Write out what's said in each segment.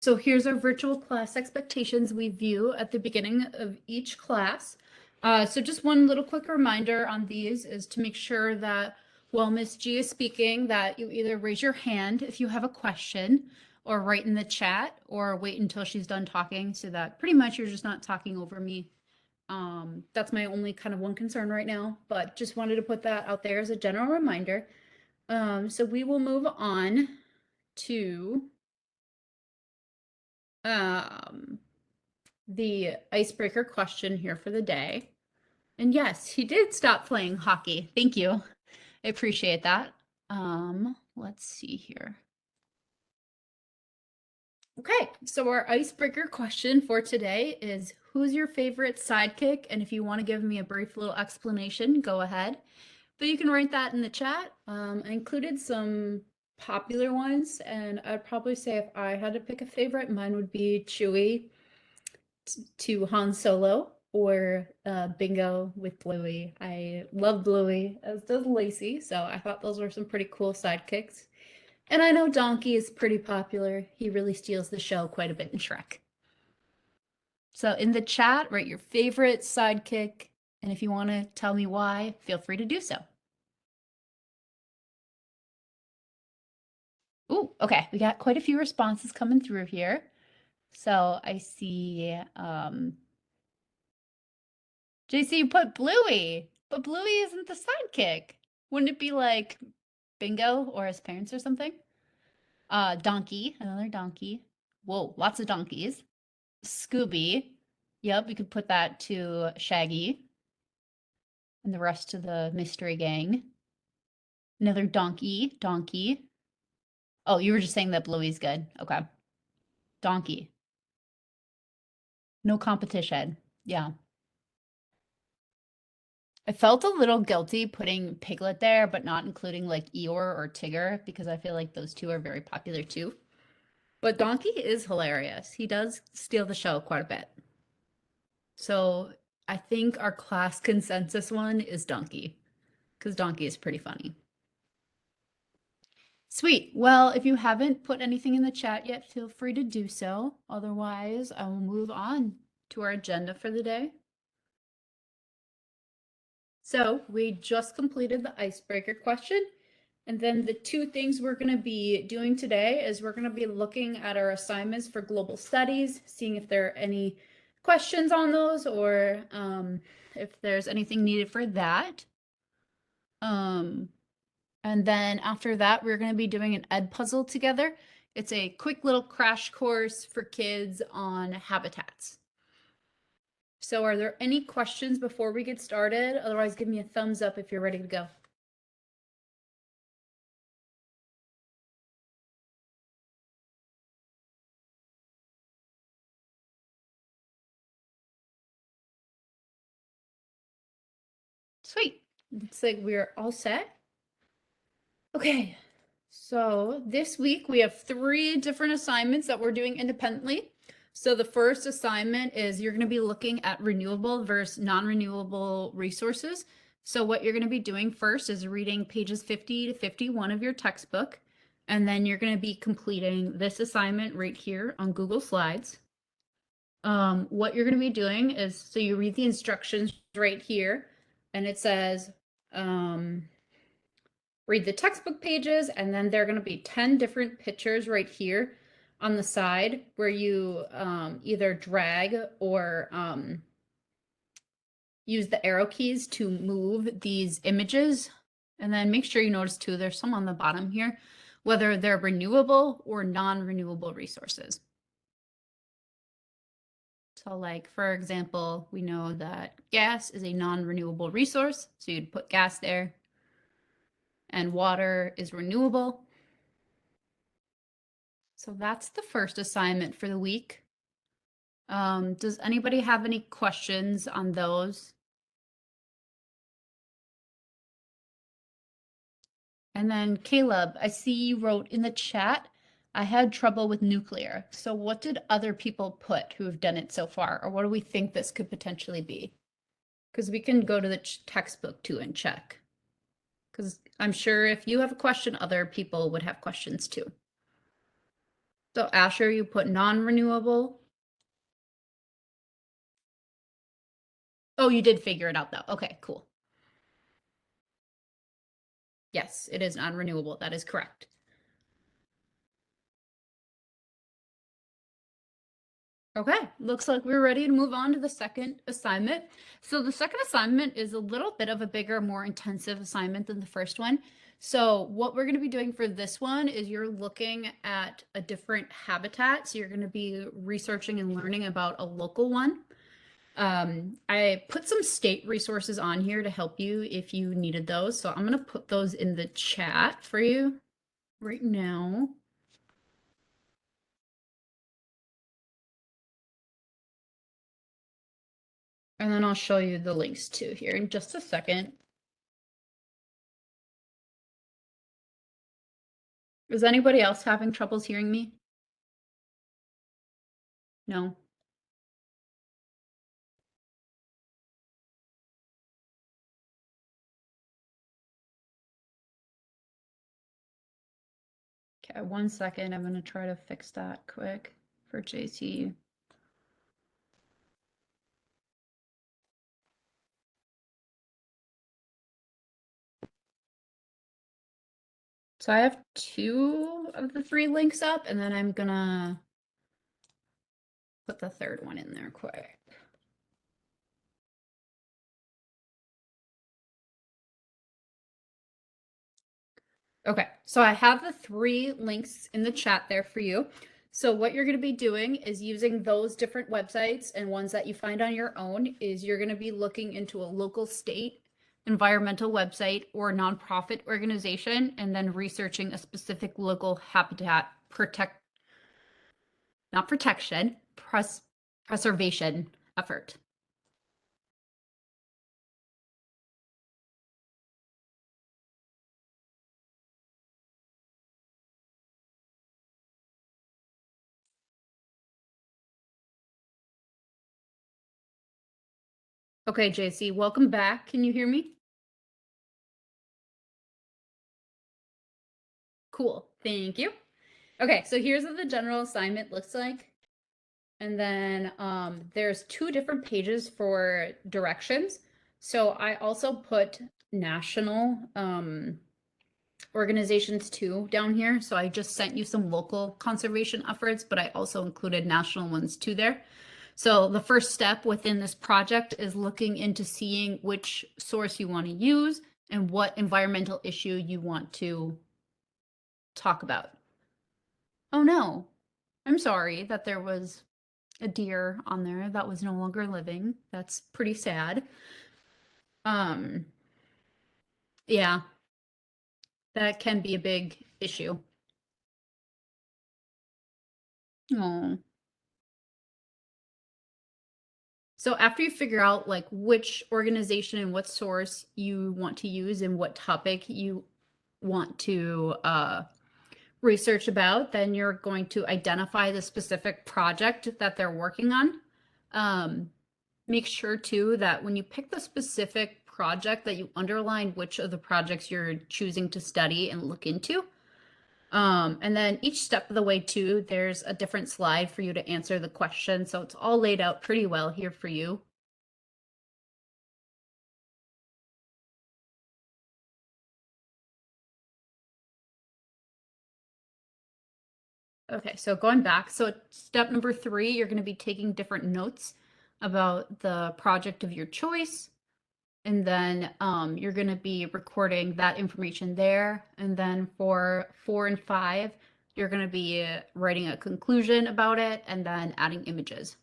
So here's our virtual class expectations we view at the beginning of each class. So just one little quick reminder on these is to make sure that while Miss G is speaking, that you either raise your hand if you have a question or write in the chat or wait until she's done talking so that pretty much you're just not talking over me. That's my only kind of one concern right now, but just wanted to put that out there as a general reminder. So we will move on to the icebreaker question here for the day. And yes, he did stop playing hockey. Thank you. I appreciate that. Let's see here. Okay, so our icebreaker question for today is who's your favorite sidekick? And if you want to give me a brief little explanation, go ahead. But you can write that in the chat. I included some popular ones, and I'd probably say if I had to pick a favorite, mine would be Chewie to Han Solo or Bingo with Bluey. I love Bluey, as does Lacey, so I thought those were some pretty cool sidekicks. And I know Donkey is pretty popular. He really steals the show quite a bit in Shrek. So in the chat, write your favorite sidekick, and if you want to tell me why, feel free to do so. Ooh, okay, we got quite a few responses coming through here. So I see JC, you put Bluey, but Bluey isn't the sidekick. Wouldn't it be like Bingo or his parents or something? Donkey, another donkey. Whoa, lots of donkeys. Scooby. Yep, we could put that to Shaggy and the rest of the mystery gang. Another donkey. Oh, you were just saying that Bluey's good. Okay. Donkey. No competition. Yeah. I felt a little guilty putting Piglet there, but not including like Eeyore or Tigger because I feel like those two are very popular too. But Donkey is hilarious. He does steal the show quite a bit. So I think our class consensus one is Donkey because Donkey is pretty funny. Sweet. Well, if you haven't put anything in the chat yet, feel free to do so. Otherwise, I will move on to our agenda for the day. So we just completed the icebreaker question. And then the two things we're going to be doing today is we're going to be looking at our assignments for global studies, seeing if there are any questions on those or if there's anything needed for that. And then after that, we're going to be doing an Edpuzzle together. It's a quick little crash course for kids on habitats. So are there any questions before we get started? Otherwise, give me a thumbs up if you're ready to go. Sweet. Looks like we're all set. Okay, so this week we have 3 different assignments that we're doing independently. So the first assignment is you're going to be looking at renewable versus non-renewable resources. So what you're going to be doing first is reading pages 50 to 51 of your textbook, and then you're going to be completing this assignment right here on Google Slides. What you're going to be doing is, so you read the instructions right here, and it says, read the textbook pages, and then there are going to be 10 different pictures right here on the side where you either drag or use the arrow keys to move these images. And then make sure you notice too, there's some on the bottom here, whether they're renewable or non-renewable resources. So like, for example, we know that gas is a non-renewable resource, so you'd put gas there. And water is renewable. So that's the first assignment for the week. Does anybody have any questions on those? And then Caleb, I see you wrote in the chat, I had trouble with nuclear. So what did other people put who have done it so far? Or what do we think this could potentially be? Because we can go to the textbook too and check. Because I'm sure if you have a question, other people would have questions too. So Asher, you put non-renewable. Oh, you did figure it out though. Okay, cool. Yes, it is non-renewable. That is correct. Okay, looks like we're ready to move on to the second assignment. So the second assignment is a little bit of a bigger, more intensive assignment than the first one. So what we're going to be doing for this one is you're looking at a different habitat. So you're going to be researching and learning about a local one. I put some state resources on here to help you if you needed those. So I'm going to put those in the chat for you right now. And then I'll show you the links too here in just a second. Is anybody else having troubles hearing me? No? Okay, 1 second. I'm going to try to fix that quick for JC. So I have 2 of the 3 links up, and then I'm going to put the third one in there quick. Okay, so I have the 3 links in the chat there for you. So what you're going to be doing is using those different websites and ones that you find on your own is you're going to be looking into a local state environmental website or nonprofit organization and then researching a specific local habitat preservation effort. Okay, JC, welcome back. Can you hear me? Cool. Thank you. Okay, so here's what the general assignment looks like. And then there's 2 different pages for directions. So I also put national organizations too down here. So I just sent you some local conservation efforts, but I also included national ones too there. So the first step within this project is looking into seeing which source you want to use and what environmental issue you want to talk about. Oh no, I'm sorry that there was a deer on there that was no longer living. That's pretty sad. Um, yeah, that can be a big issue. Oh. So after you figure out like which organization and what source you want to use and what topic you want to research about, then you're going to identify the specific project that they're working on. Make sure too that when you pick the specific project that you underline which of the projects you're choosing to study and look into. And then each step of the way too, there's a different slide for you to answer the question. So it's all laid out pretty well here for you. Okay, so going back, so step number 3, you're going to be taking different notes about the project of your choice. And then you're going to be recording that information there. And then for 4 and 5, you're going to be writing a conclusion about it and then adding images.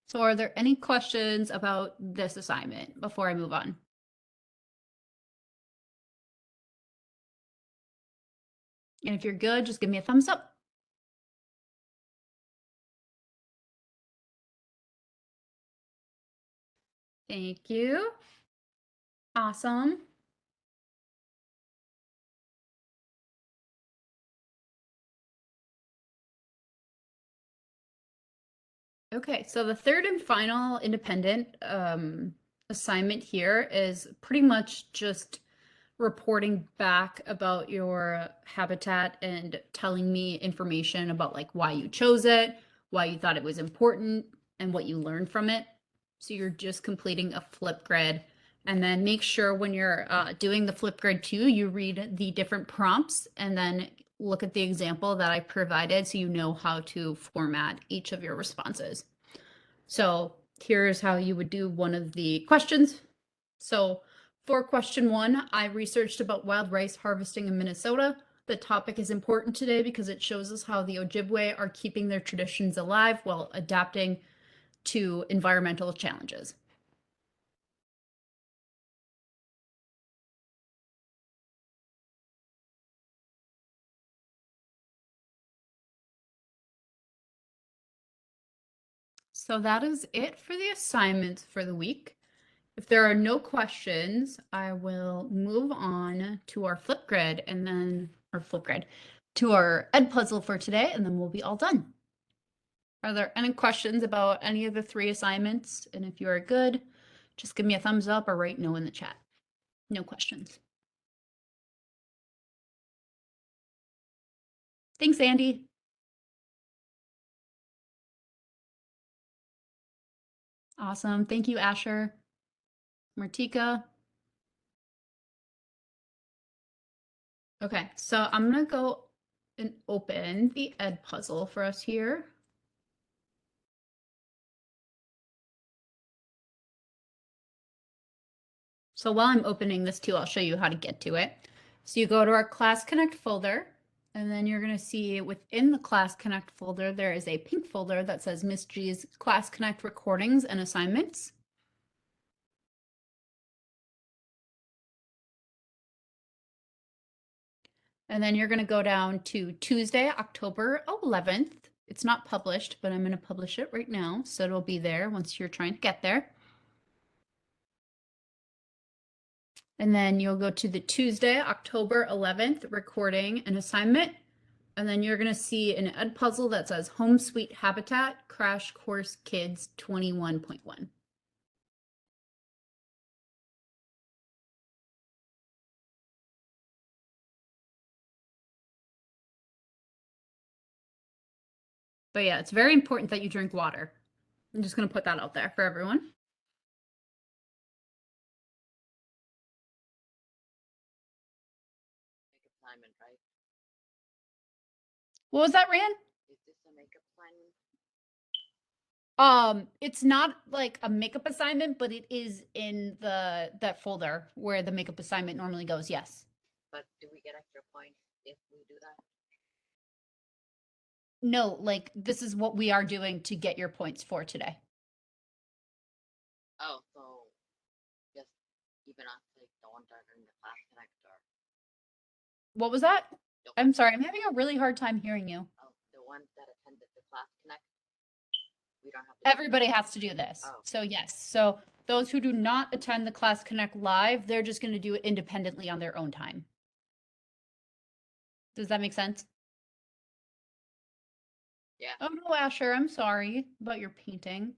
So are there any questions about this assignment before I move on? And if you're good, just give me a thumbs up. Thank you. Awesome. Okay, so the third and final independent assignment here is pretty much just reporting back about your habitat and telling me information about like why you chose it, why you thought it was important, and what you learned from it. So you're just completing a Flipgrid. And then make sure when you're doing the Flipgrid too, you read the different prompts and then look at the example that I provided so you know how to format each of your responses. So here's how you would do one of the questions. So for question 1, I researched about wild rice harvesting in Minnesota. The topic is important today because it shows us how the Ojibwe are keeping their traditions alive while adapting to environmental challenges. So that is it for the assignments for the week. If there are no questions, I will move on to our Flipgrid and then our Flipgrid to our Edpuzzle for today, and then we'll be all done. Are there any questions about any of the 3 assignments? And if you are good, just give me a thumbs up or write no in the chat. No questions. Thanks, Andy. Awesome. Thank you, Asher. Martika. Okay, so I'm gonna go and open the Edpuzzle for us here. So while I'm opening this too, I'll show you how to get to it. So you go to our Class Connect folder, and then you're going to see within the Class Connect folder, there is a pink folder that says Miss G's Class Connect recordings and assignments. And then you're going to go down to Tuesday, October 11th. It's not published, but I'm going to publish it right now. So it'll be there once you're trying to get there. And then you'll go to the Tuesday, October 11th recording and assignment. And then you're going to see an Edpuzzle that says Home Sweet Habitat Crash Course Kids 21.1. But yeah, it's very important that you drink water. I'm just going to put that out there for everyone. Assignment, right? What was that, Rand? Is this a makeup assignment? It's not like a makeup assignment, but it is in that folder where the makeup assignment normally goes. Yes. But do we get extra points if we do that? No, like this is what we are doing to get your points for today. Oh, so just even us, like the ones that are in the Class Connect or What was that? the I'm ones, sorry, I'm having a really hard time hearing you. oh, the ones that attended the Class Connect? We don't have to do Everybody has to do this. Oh. So yes. So those who do not attend the Class Connect live, they're just going to do it independently on their own time. Does that make sense? Yeah. Oh no, Asher, I'm sorry about your painting.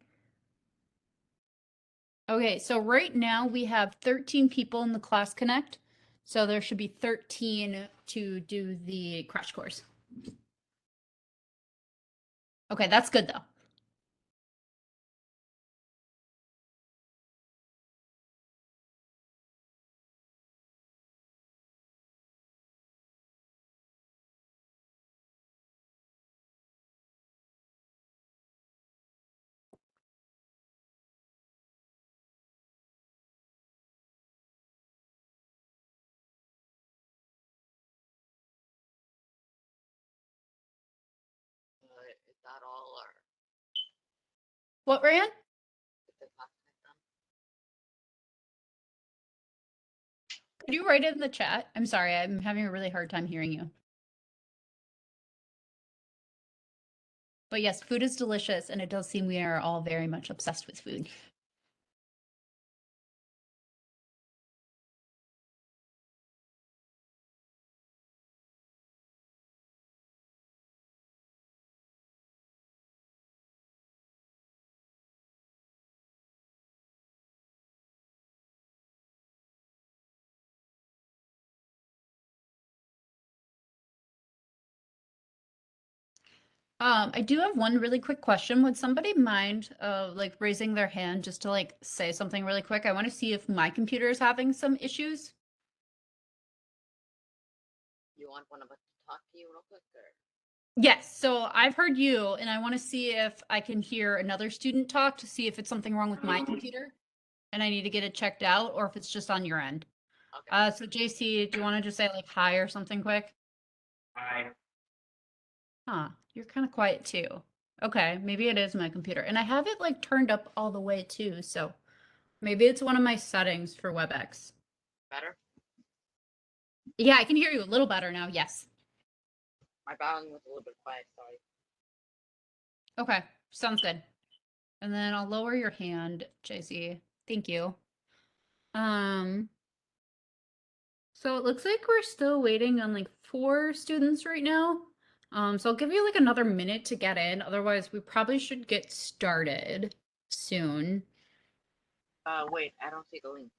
Okay, so right now we have 13 people in the Class Connect. So there should be 13 to do the crash course. Okay, that's good though. Is that all or What, Ryan? is the Class Connect done? Could you write it in the chat? I'm sorry, I'm having a really hard time hearing you. But yes, food is delicious, and it does seem we are all very much obsessed with food. I do have one really quick question. Would somebody mind like raising their hand just to like say something really quick? I want to see if my computer is having some issues. You want one of us to talk to you real quick, or? Yes, so I've heard you, and I want to see if I can hear another student talk to see if it's something wrong with my computer and I need to get it checked out, or if it's just on your end. Okay. So JC, do you want to just say like hi or something quick? Hi. Huh, you're kind of quiet too. Okay, maybe it is my computer. And I have it like turned up all the way too, so maybe it's one of my settings for WebEx. Better? Yeah, I can hear you a little better now. Yes. My volume was a little bit quiet, sorry. Okay, sounds good. And then I'll lower your hand, JC. Thank you. Um, so it looks like we're still waiting on like 4 students right now. So I'll give you like another minute to get in. Otherwise, we probably should get started soon. Wait, I don't see the link.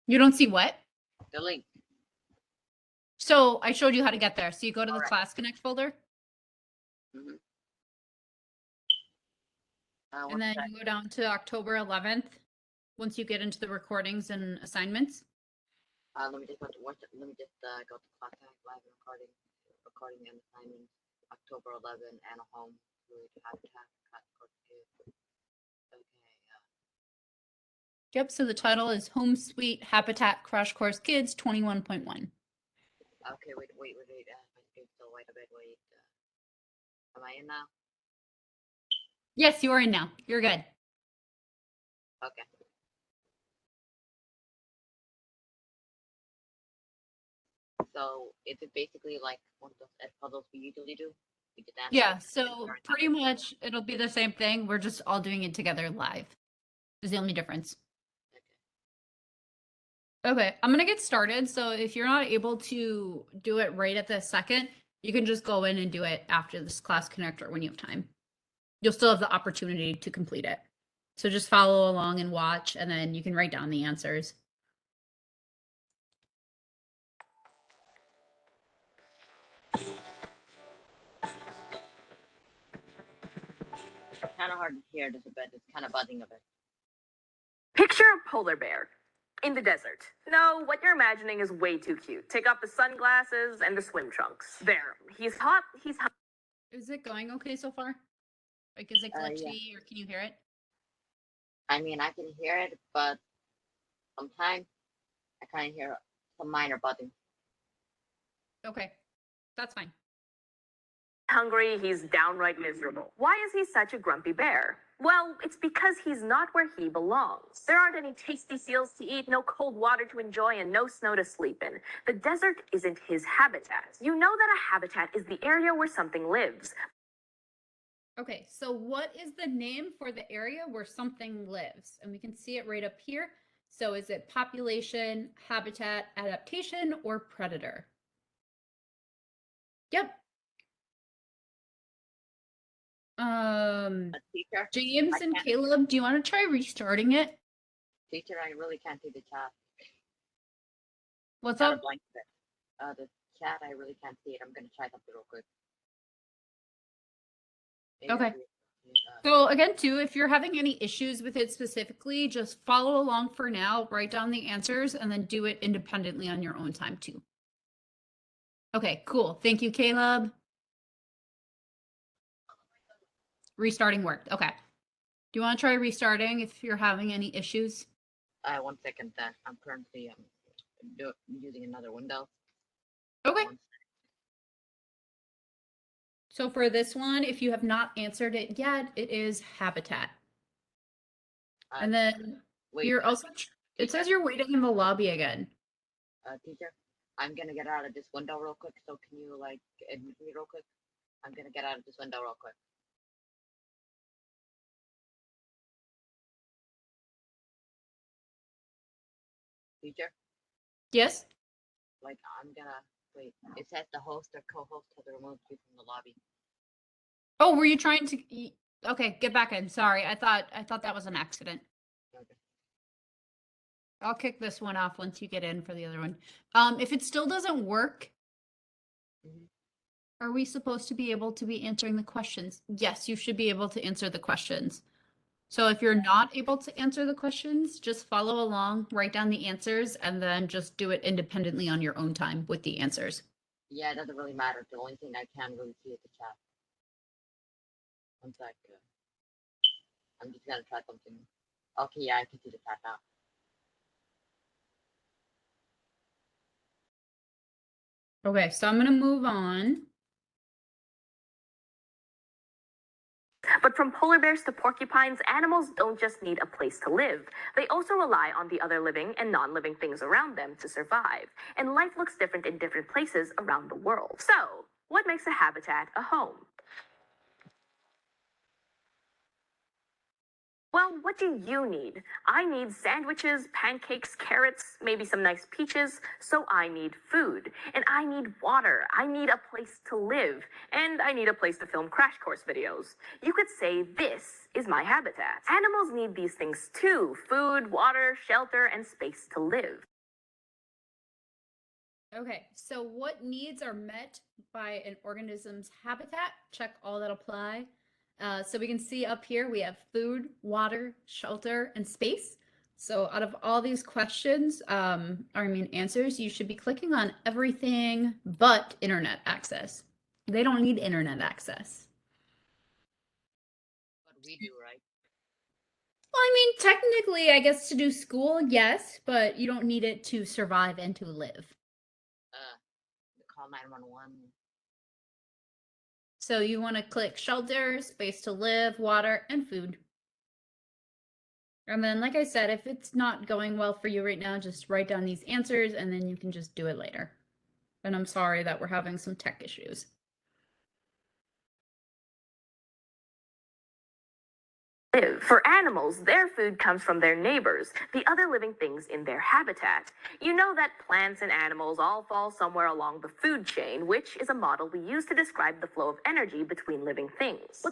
You don't see what? The link. So I showed you how to get there. So you go to the Alright. Class Connect folder, Mm-hmm. and then you go down to October 11th. Once you get into the recordings and assignments. Let me just go to Class Live recording and assignments, October 11, Home, Habitat, okay, Yep. So the title is Home Sweet Habitat Crash Course Kids 21.1. okay, wait, my screen's still wait a bit, am I in now? Yes, you are in now. You're good. Okay. So is it basically like one of those ed puzzles we usually do? We just answer Yeah. it So during pretty topic. much it'll be the same thing. We're just all doing it together live. Is the only difference. Okay, I'm gonna get started. So if you're not able to do it right at this second, you can just go in and do it after this Class Connector when you have time. You'll still have the opportunity to complete it. So just follow along and watch, and then you can write down the answers. Kind of hard to hear this a bit. It's kind of buzzing a bit. Picture a polar bear in the desert. No, what you're imagining is way too cute. Take off the sunglasses and the swim trunks. There, he's hot, he's hot. Is it going okay so far? Like, is it glitchy or can you hear it? I mean, I can hear it, but sometimes I kind of hear some minor buzzing. Okay, that's fine. Hungry, he's downright miserable. Why is he such a grumpy bear? Well, it's because he's not where he belongs. There aren't any tasty seals to eat, no cold water to enjoy, and no snow to sleep in. The desert isn't his habitat. You know that a habitat is the area where something lives. Okay, so what is the name for the area where something lives? And we can see it right up here. So is it population, habitat, adaptation, or predator? Yep. Teacher, James and Caleb, do you want to try restarting it? teacher, I really can't see the chat. What's Got a up? blank bit. The chat, I really can't see it. I'm gonna try something real quick. Okay. So again, too, if you're having any issues with it specifically, just follow along for now, write down the answers, and then do it independently on your own time too. Okay, cool. Thank you, Caleb. Restarting worked. Okay. Do you want to try restarting if you're having any issues? 1 second then. I'm currently using another window. Okay. So for this one, if you have not answered it yet, it is habitat. And then wait, you're also, it says you're waiting in the lobby again. teacher, I'm gonna get out of this window real quick. So can you like admit me real quick? I'm gonna get out of this window real quick. Teacher, Yes? like I'm gonna wait. It says the host or co-host has removed you from the lobby. Oh, were you trying to? Okay, get back in. Sorry, I thought that was an accident. Okay. I'll kick this one off once you get in for the other one. If it still doesn't work, Are we supposed to be able to be answering the questions? Yes, you should be able to answer the questions. So if you're not able to answer the questions, just follow along, write down the answers, and then just do it independently on your own time with the answers. Yeah, it doesn't really matter. The only thing I can really see is the chat. One sec. I'm just gonna try something. Okay, yeah, I can see the chat now. Okay, so I'm gonna move on. But from polar bears to porcupines, animals don't just need a place to live. They also rely on the other living and non-living things around them to survive. And life looks different in different places around the world. So, what makes a habitat a home? Well, what do you need? I need sandwiches, pancakes, carrots, maybe some nice peaches. So I need food. And I need water. I need a place to live. And I need a place to film crash course videos. You could say this is my habitat. Animals need these things too: food, water, shelter, and space to live. Okay, so what needs are met by an organism's habitat? Check all that apply. So we can see up here we have food, water, shelter, and space. So out of all these questions, answers, you should be clicking on everything but internet access. They don't need internet access. But we do, right? Well, I mean, technically, I guess to do school, yes, but you don't need it to survive and to live. Call 911. So you want to click shelter, space to live, water, and food. And then, like I said, if it's not going well for you right now, just write down these answers and then you can just do it later. And I'm sorry that we're having some tech issues. For animals, their food comes from their neighbors, the other living things in their habitat. You know that plants and animals all fall somewhere along the food chain, which is a model we use to describe the flow of energy between living things.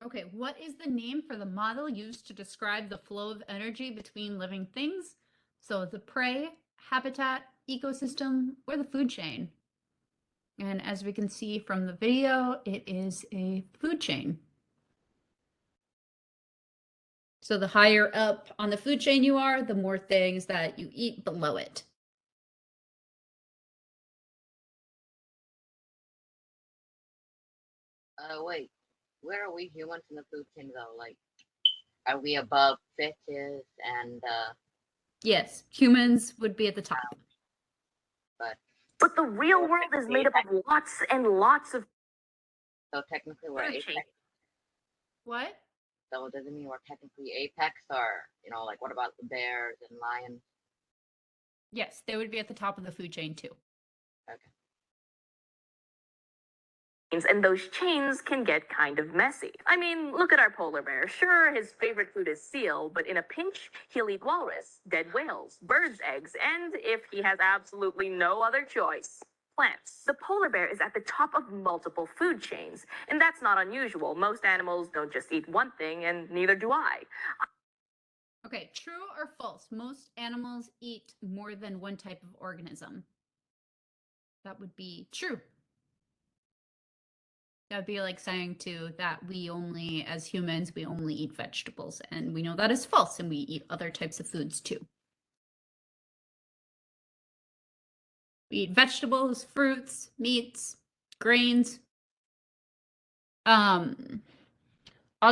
Okay, what is the name for the model used to describe the flow of energy between living things? So the prey, habitat, ecosystem, or the food chain? And as we can see from the video, it is a food chain. So the higher up on the food chain you are, the more things that you eat below it. Wait. Where are we humans in the food chain though? Like, are we above fishes and Yes, humans would be at the top. But the real world is made up of lots and lots of so technically we're food apex. chains. What? So does it mean we're technically apex, or like what about the bears and lions? Yes, they would be at the top of the food chain too. Okay. And those chains can get kind of messy. I mean, look at our polar bear. Sure, his favorite food is seal, but in a pinch, he'll eat walrus, dead whales, birds' eggs, and if he has absolutely no other choice, plants. The polar bear is at the top of multiple food chains, and that's not unusual. Most animals don't just eat one thing, and neither do I. Okay, true or false? Most animals eat more than one type of organism. That would be true. That would be like saying too that as humans, we only eat vegetables, and we know that is false, and we eat other types of foods too. We eat vegetables, fruits, meats, grains. I'll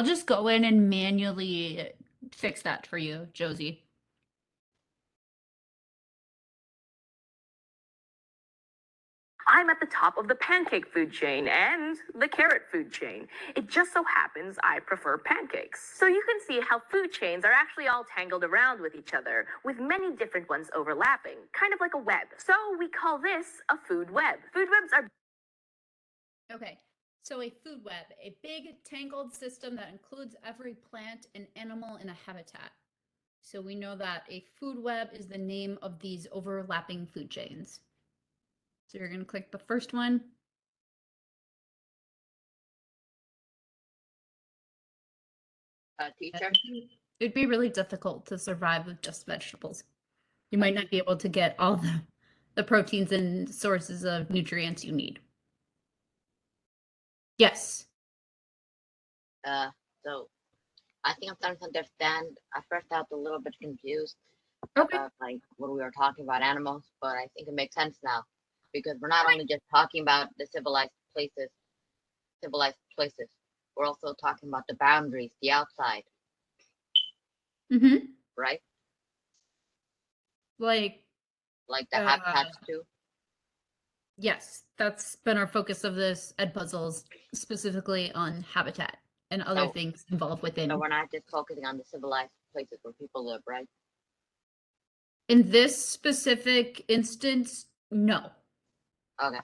just go in and manually fix that for you, Josie. I'm at the top of the pancake food chain and the carrot food chain. It just so happens I prefer pancakes. So you can see how food chains are actually all tangled around with each other, with many different ones overlapping, kind of like a web. So we call this a food web. Food webs are... Okay, so a food web, a big tangled system that includes every plant and animal in a habitat. So we know that a food web is the name of these overlapping food chains. So you're going to click the first one. Teacher? It'd be really difficult to survive with just vegetables. You might not be able to get all the proteins and sources of nutrients you need. Yes. So I think I'm starting to understand. At first, I was a little bit confused Okay. about like when we were talking about animals, but I think it makes sense now because we're not only just talking about the civilized places. We're also talking about the boundaries, the outside, Mm-hmm. right? Like, Like the uh, habitats too. yes, that's been our focus of this Ed Puzzles, specifically on habitat and other So, things involved so within. we're not just focusing on the civilized places where people live, right? In this specific instance, no. Okay.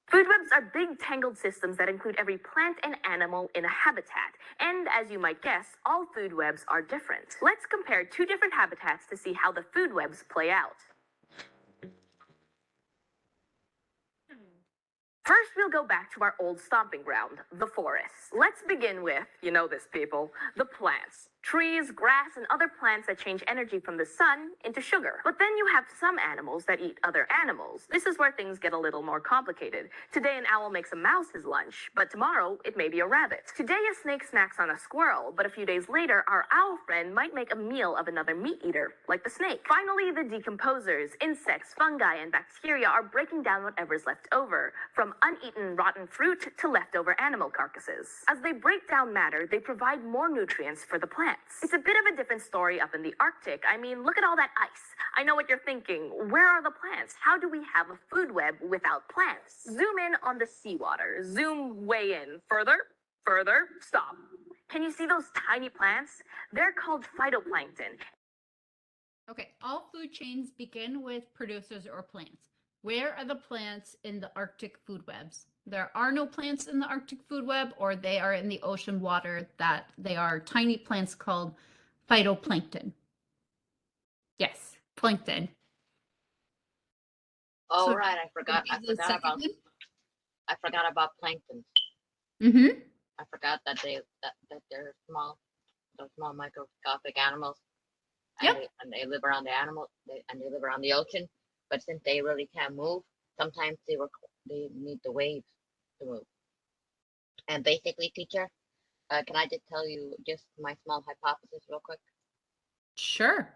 Food webs are big tangled systems that include every plant and animal in a habitat. And as you might guess, all food webs are different. Let's compare two different habitats to see how the food webs play out. First, we'll go back to our old stomping ground, the forest. Let's begin with, you know this, people, the plants. Trees, grass, and other plants that change energy from the sun into sugar. But then you have some animals that eat other animals. This is where things get a little more complicated. Today, an owl makes a mouse his lunch, but tomorrow, it may be a rabbit. Today, a snake snacks on a squirrel, but a few days later, our owl friend might make a meal of another meat eater, like the snake. Finally, the decomposers, insects, fungi, and bacteria are breaking down whatever's left over, from uneaten rotten fruit to leftover animal carcasses. As they break down matter, they provide more nutrients for the plants. It's a bit of a different story up in the Arctic. I mean, look at all that ice. I know what you're thinking. Where are the plants? How do we have a food web without plants? Zoom in on the seawater. Zoom way in. Further, further, stop. Can you see those tiny plants? They're called phytoplankton. Okay, all food chains begin with producers or plants. Where are the plants in the Arctic food webs? There are no plants in the Arctic food web, or they are in the ocean water that they are tiny plants called phytoplankton. Yes, plankton. Oh So right, I forgot. would be the second one? I forgot about plankton. Mm-hmm. I forgot that they're small, those small microscopic animals, and Yep. they live around they live around the ocean. But since they really can't move, sometimes they need the waves to move. And basically, teacher, can I just tell you just my small hypothesis real quick? Sure.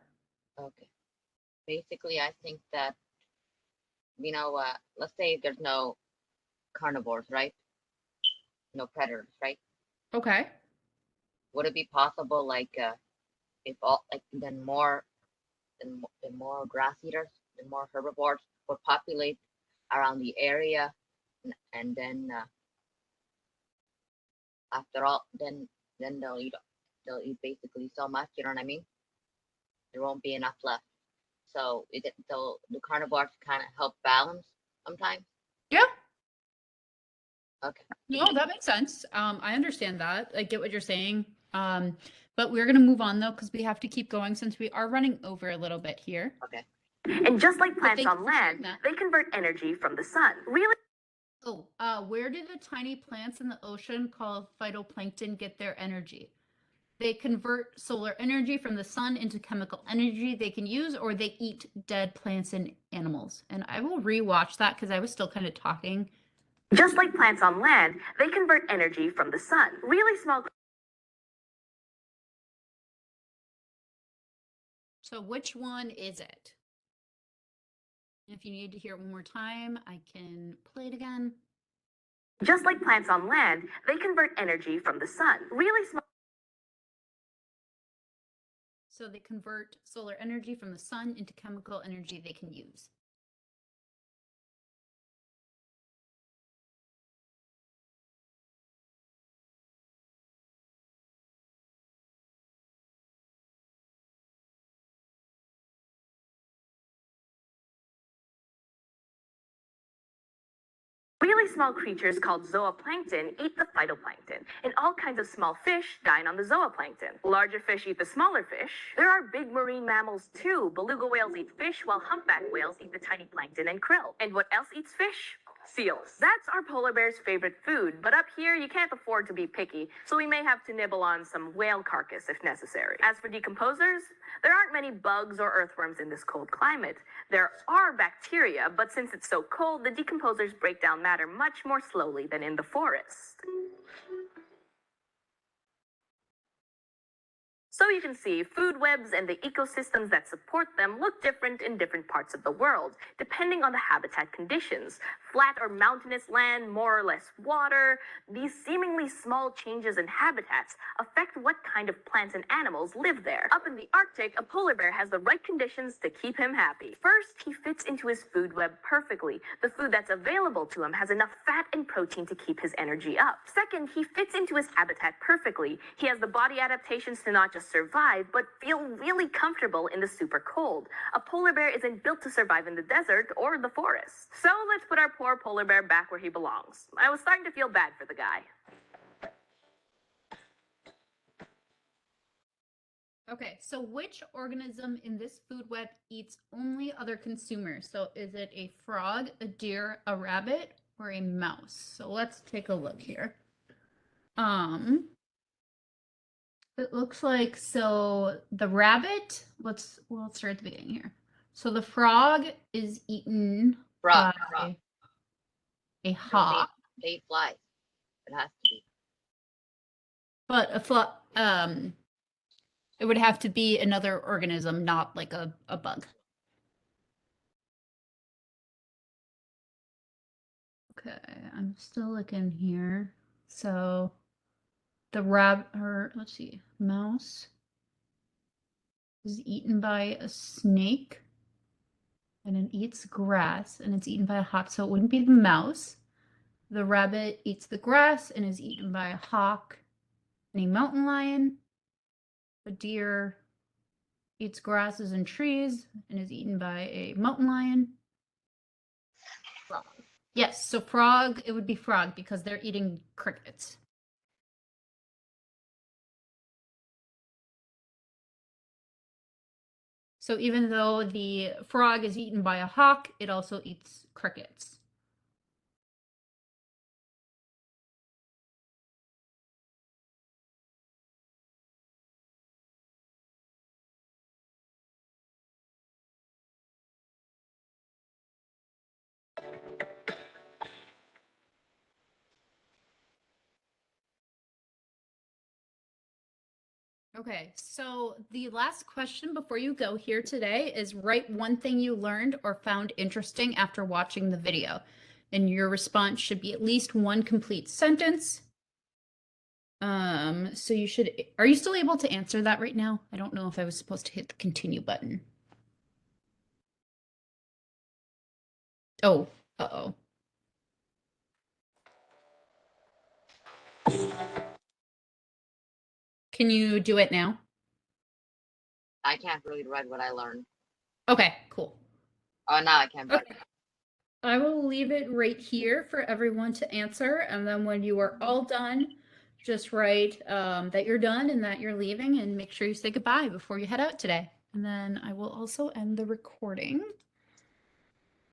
Okay. Basically, I think that let's say there's no carnivores, right? No predators, right? Okay. Would it be possible, like, if all like then more grass eaters, then more herbivores would populate around the area, and then after all, then they'll eat basically so much. You know what I mean? There won't be enough left. So the carnivores kind of help balance sometimes. Yeah. Okay. No, that makes sense. I understand that. I get what you're saying. But we're gonna move on though, because we have to keep going since we are running over a little bit here. Okay. And just like plants thank you on for sharing land, that. they convert energy from the sun. Really? Oh, where do the tiny plants in the ocean called phytoplankton get their energy? They convert solar energy from the sun into chemical energy they can use, or they eat dead plants and animals. And I will rewatch that because I was still kind of talking. Just like plants on land, they convert energy from the sun. Really small. So which one is it? If you need to hear it one more time, I can play it again. Just like plants on land, they convert energy from the sun. Really small. So they convert solar energy from the sun into chemical energy they can use. Really small creatures called zooplankton eat the phytoplankton, and all kinds of small fish dine on the zooplankton. Larger fish eat the smaller fish. There are big marine mammals too. Beluga whales eat fish, while humpback whales eat the tiny plankton and krill. And what else eats fish? Seals. That's our polar bear's favorite food, but up here you can't afford to be picky, so we may have to nibble on some whale carcass if necessary. As for decomposers, there aren't many bugs or earthworms in this cold climate. There are bacteria, but since it's so cold, the decomposers break down matter much more slowly than in the forest. So you can see, food webs and the ecosystems that support them look different in different parts of the world, depending on the habitat conditions. Flat or mountainous land, more or less water, these seemingly small changes in habitats affect what kind of plants and animals live there. Up in the Arctic, a polar bear has the right conditions to keep him happy. First, he fits into his food web perfectly. The food that's available to him has enough fat and protein to keep his energy up. Second, he fits into his habitat perfectly. He has the body adaptations to not just survive, but feel really comfortable in the super cold. A polar bear isn't built to survive in the desert or the forest. So let's put our poor polar bear back where he belongs. I was starting to feel bad for the guy. Okay, so which organism in this food web eats only other consumers? So is it a frog, a deer, a rabbit, or a mouse? So let's take a look here. It looks like, so the rabbit, we'll start at the beginning here. So the frog is eaten Frog, by frog. a No, hawk, they eat flies. It has to be. but it would have to be another organism, not like a bug. Okay, I'm still looking here. So the let's see, mouse is eaten by a snake and it eats grass and it's eaten by a hawk. So it wouldn't be the mouse. The rabbit eats the grass and is eaten by a hawk and a mountain lion. A deer eats grasses and trees and is eaten by a mountain lion. Frog. Yes, so frog, it would be frog because they're eating crickets. So even though the frog is eaten by a hawk, it also eats crickets. Okay, so the last question before you go here today is write one thing you learned or found interesting after watching the video. And your response should be at least one complete sentence. So are you still able to answer that right now? I don't know if I was supposed to hit the continue button. Oh, uh-oh. Can you do it now? I can't really read what I learned. Okay, cool. Oh, now I can. Okay. I will leave it right here for everyone to answer. And then when you are all done, just write that you're done and that you're leaving and make sure you say goodbye before you head out today. And then I will also end the recording.